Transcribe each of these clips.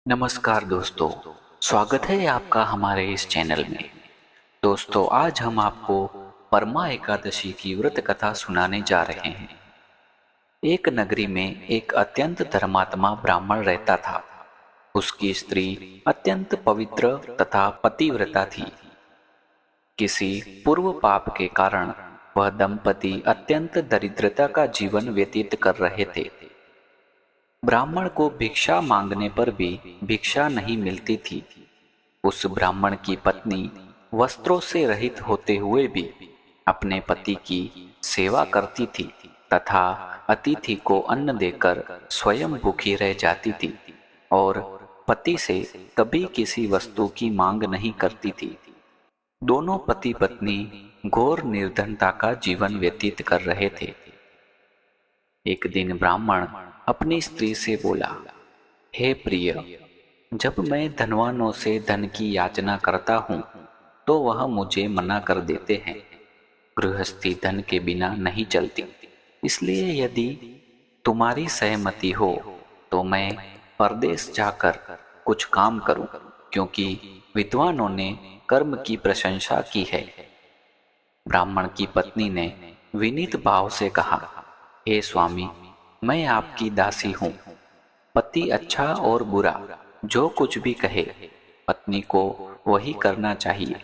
नमस्कार दोस्तों, स्वागत है आपका हमारे इस चैनल में। दोस्तों, आज हम आपको परमा एकादशी की व्रत कथा सुनाने जा रहे हैं। एक नगरी में एक अत्यंत धर्मात्मा ब्राह्मण रहता था। उसकी स्त्री अत्यंत पवित्र तथा पतिव्रता थी। किसी पूर्व पाप के कारण वह दंपति अत्यंत दरिद्रता का जीवन व्यतीत कर रहे थे। ब्राह्मण को भिक्षा मांगने पर भी भिक्षा नहीं मिलती थी। उस ब्राह्मण की पत्नी वस्त्रों से रहित होते हुए भी अपने पति की सेवा करती थी तथा अतिथि को अन्न देकर स्वयं भूखी रह जाती थी और पति से कभी किसी वस्तु की मांग नहीं करती थी। दोनों पति पत्नी घोर निर्धनता का जीवन व्यतीत कर रहे थे। एक दिन ब्राह्मण अपनी स्त्री से बोला, हे प्रिय, जब मैं धनवानों से धन की याचना करता हूँ तो वह मुझे मना कर देते हैं। गृहस्थी धन के बिना नहीं चलती, इसलिए यदि तुम्हारी सहमति हो तो मैं परदेश जाकर कुछ काम करूं, क्योंकि विद्वानों ने कर्म की प्रशंसा की है। ब्राह्मण की पत्नी ने विनीत भाव से कहा, हे स्वामी, मैं आपकी दासी हूँ। पति अच्छा और बुरा जो कुछ भी कहे, पत्नी को वही करना चाहिए।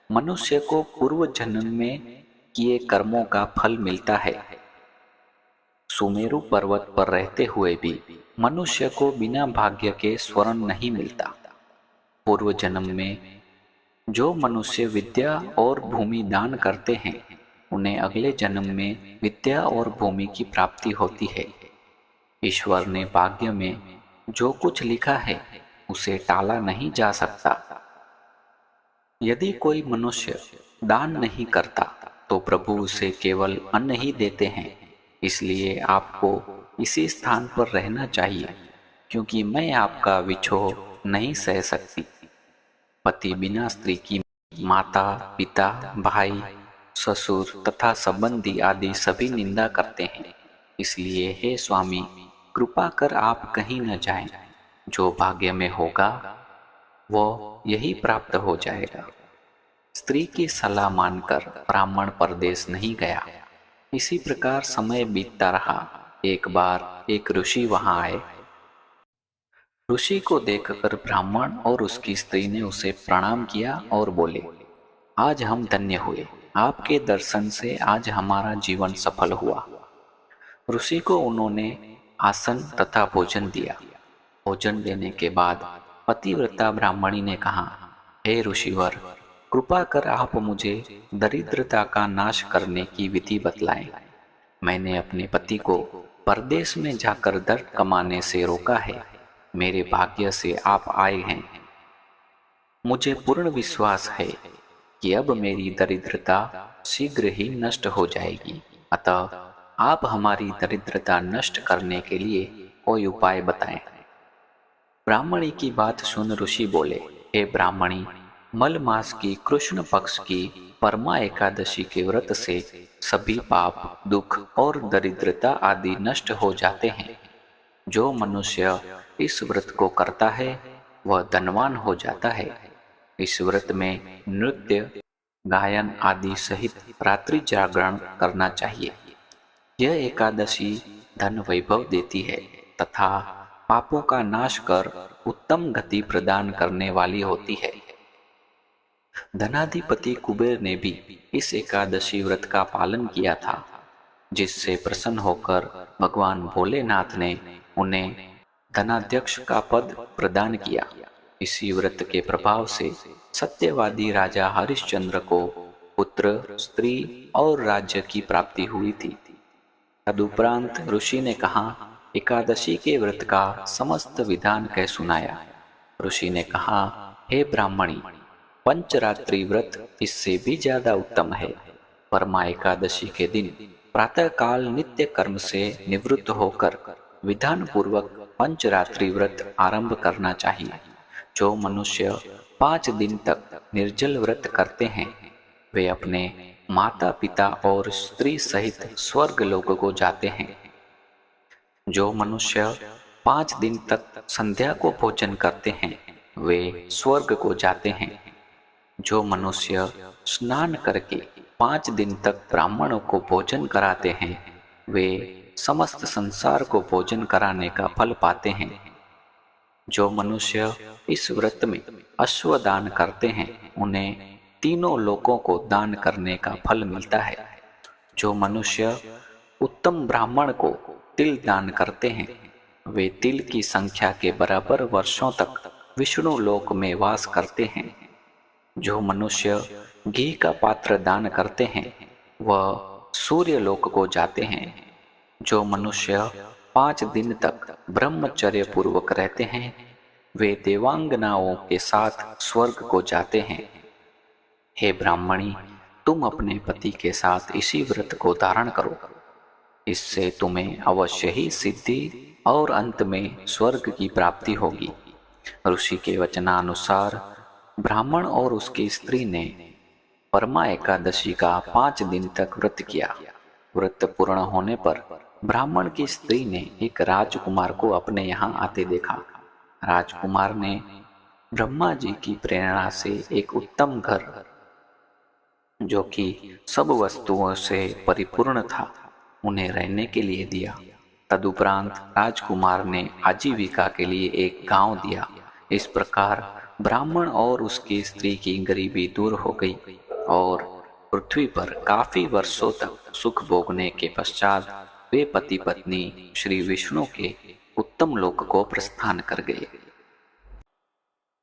मनुष्य को पूर्व जन्म में किए कर्मों का फल मिलता है। सुमेरु पर्वत पर रहते हुए भी मनुष्य को बिना भाग्य के स्वर्ण नहीं मिलता। पूर्व जन्म में जो मनुष्य विद्या और भूमि दान करते हैं, उन्हें अगले जन्म में विद्या और भूमि की प्राप्ति होती है। ईश्वर ने भाग्य में जो कुछ लिखा है उसे टाला नहीं जा सकता। यदि कोई मनुष्य दान नहीं करता तो प्रभु उसे केवल अन्न ही देते हैं। इसलिए आपको इसी स्थान पर रहना चाहिए, क्योंकि मैं आपका विछोह नहीं सह सकती। पति बिना स्त्री की माता, पिता, भाई, ससुर तथा संबंधी आदि सभी निंदा करते हैं। इसलिए हे स्वामी, कृपा कर आप कहीं न जाएं। जो भाग्य में होगा वो यही प्राप्त हो जाएगा। स्त्री की सलाह मानकर ब्राह्मण परदेश नहीं गया। इसी प्रकार समय बीतता रहा। एक बार एक ऋषि वहां आए। ऋषि को देखकर ब्राह्मण और उसकी स्त्री ने उसे प्रणाम किया और बोले, आज हम धन्य हुए। आपके दर्शन से आज हमारा जीवन सफल हुआ। ऋषि को उन्होंने आसन तथा भोजन दिया। भोजन देने के बाद पतिव्रता ब्राह्मणी ने कहा, हे ऋषिवर, कृपा कर आप मुझे दरिद्रता का नाश करने की विधि बतलाएं। मैंने अपने पति को परदेश में जाकर धन कमाने से रोका है। मेरे भाग्य से आप आए हैं। मुझे पूर्ण विश्वास है कि अब मेरी दरिद्रता शीघ्र ही नष्ट हो जाएगी। अतः आप हमारी दरिद्रता नष्ट करने के लिए कोई उपाय बताएं। ब्राह्मणी की बात सुन ऋषि बोले, हे ब्राह्मणी, मल मास की कृष्ण पक्ष की परमा एकादशी के व्रत से सभी पाप, दुख और दरिद्रता आदि नष्ट हो जाते हैं। जो मनुष्य इस व्रत को करता है वह धनवान हो जाता है। इस व्रत में नृत्य, गायन आदि सहित रात्रि जागरण करना चाहिए। यह एकादशी धन वैभव देती है तथा पापों का नाश कर उत्तम गति प्रदान करने वाली होती है। धनाधिपति कुबेर ने भी इस एकादशी व्रत का पालन किया था, जिससे प्रसन्न होकर भगवान भोलेनाथ ने उन्हें धनाध्यक्ष का पद प्रदान किया। इसी व्रत के प्रभाव से सत्यवादी राजा हरिश्चंद्र को पुत्र, स्त्री और राज्य की प्राप्ति हुई थी। तदुपरांत ऋषि ने कहा, एकादशी के व्रत का समस्त विधान कह सुनाया। ऋषि ने कहा, हे ब्राह्मणी, पंचरात्रि व्रत इससे भी ज्यादा उत्तम है। परमा एकादशी के दिन प्रातः काल नित्य कर्म से निवृत्त होकर विधान पूर्वक पंचरात्रि व्रत आरंभ करना चाहिए। जो मनुष्य 5 दिन तक निर्जल व्रत करते हैं वे अपने माता पिता और स्त्री सहित स्वर्ग लोक को जाते हैं। जो मनुष्य 5 दिन तक संध्या को भोजन करते हैं वे स्वर्ग को जाते हैं। जो मनुष्य स्नान करके 5 दिन तक ब्राह्मणों को भोजन कराते हैं वे समस्त संसार को भोजन कराने का फल पाते हैं। जो मनुष्य इस व्रत में अश्व दान करते हैं उन्हें तीनों लोकों को दान करने का फल मिलता है। जो मनुष्य उत्तम ब्राह्मण को तिल दान करते हैं वे तिल की संख्या के बराबर वर्षों तक विष्णु लोक में वास करते हैं। जो मनुष्य घी का पात्र दान करते हैं वह सूर्य लोक को जाते हैं। जो मनुष्य 5 दिन तक ब्रह्मचर्य पूर्वक रहते हैं वे देवांगनाओं के साथ स्वर्ग को जाते हैं। हे ब्राह्मणी, तुम अपने पति के साथ इसी व्रत को धारण करो, इससे तुम्हें अवश्य ही सिद्धि और अंत में स्वर्ग की प्राप्ति होगी। ऋषि के वचनानुसार ब्राह्मण और उसकी स्त्री ने परमा एकादशी का 5 दिन तक व्रत किया। व्रत पूर्ण होने पर ब्राह्मण की स्त्री ने एक राजकुमार को अपने यहाँ आते देखा। राजकुमार ने ब्रह्मा जी की प्रेरणा से एक उत्तम घर जो कि सब वस्तुओं से परिपूर्ण था उन्हें रहने के लिए दिया। तदुपरांत राजकुमार ने आजीविका के लिए एक गांव दिया। इस प्रकार ब्राह्मण और उसकी स्त्री की गरीबी दूर हो गई और पृथ्वी पर काफी वर्षों तक सुख भोगने के पश्चात वे पति पत्नी श्री विष्णु के उत्तम लोक को प्रस्थान कर गए।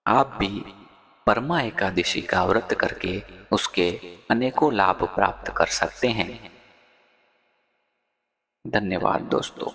आप भी परमा एकादशी का व्रत करके उसके अनेकों लाभ प्राप्त कर सकते हैं। धन्यवाद दोस्तों।